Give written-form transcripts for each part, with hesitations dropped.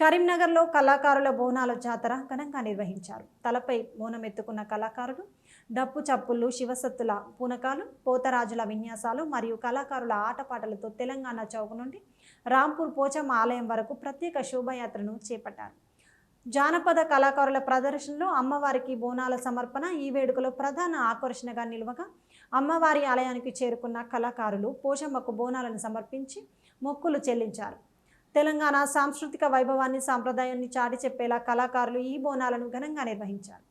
కరీంనగర్లో కళాకారుల బోనాల జాతర ఘనంగా నిర్వహించారు. తలపై బోనం ఎత్తుకున్న కళాకారులు డప్పు చప్పుళ్ళు, శివసత్తుల పూనకాలు, పోతరాజుల విన్యాసాలు మరియు కళాకారుల ఆటపాటలతో తెలంగాణ చౌక్ నుండి రాంపూర్ పోచమ్మ ఆలయం వరకు ప్రత్యేక శోభాయాత్రను చేపట్టారు. జానపద కళాకారుల ప్రదర్శనలో అమ్మవారికి బోనాల సమర్పణ ఈ వేడుకలో ప్రధాన ఆకర్షణగా నిలువగా అమ్మవారి ఆలయానికి చేరుకున్న కళాకారులు పోచమ్మకు బోనాలను సమర్పించి మొక్కులు చెల్లించారు. తెలంగాణ సాంస్కృతిక వైభవాన్ని, సాంప్రదాయాన్ని చాటి చెప్పేలా కళాకారులు ఈ బోనాలను ఘనంగా నిర్వహించారు.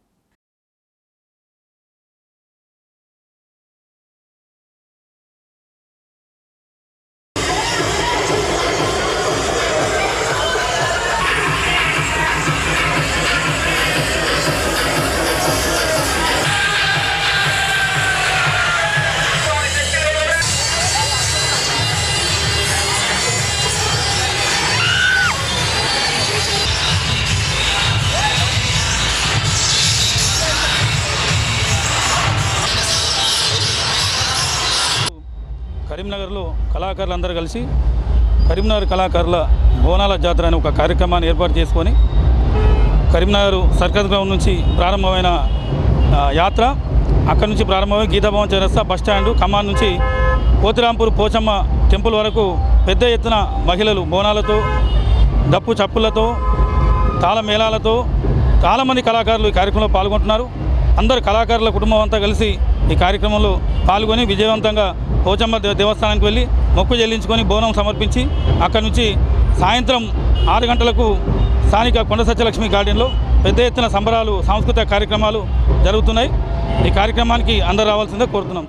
కరీంనగర్లో కళాకారులందరూ కలిసి కరీంనగర్ కళాకారుల బోనాల జాతర అనే ఒక కార్యక్రమాన్ని ఏర్పాటు చేసుకొని కరీంనగర్ సర్కస్ గ్రౌండ్ నుంచి ప్రారంభమైన యాత్ర అక్కడి నుంచి ప్రారంభమై గీతాభవన్ చౌరస్తా బస్టాండు కమాన్ నుంచి పోతిరాంపూర్ పోచమ్మ టెంపుల్ వరకు పెద్ద ఎత్తున మహిళలు బోనాలతో, డప్పు చప్పులతో, తాళమేళాలతో చాలామంది కళాకారులు ఈ కార్యక్రమంలో పాల్గొంటున్నారు. అందరు కళాకారుల కుటుంబం అంతా కలిసి ఈ కార్యక్రమంలో పాల్గొని విజయవంతంగా పోచమ్మ దేవస్థానానికి వెళ్ళి మొక్కు చెల్లించుకొని బోనం సమర్పించి అక్కడి నుంచి సాయంత్రం 6 గంటలకు స్థానిక కొండ సత్యలక్ష్మి గార్డెన్లో పెద్ద ఎత్తున సంబరాలు, సాంస్కృతిక కార్యక్రమాలు జరుగుతున్నాయి. ఈ కార్యక్రమానికి అందరూ రావాల్సిందే కోరుతున్నాం.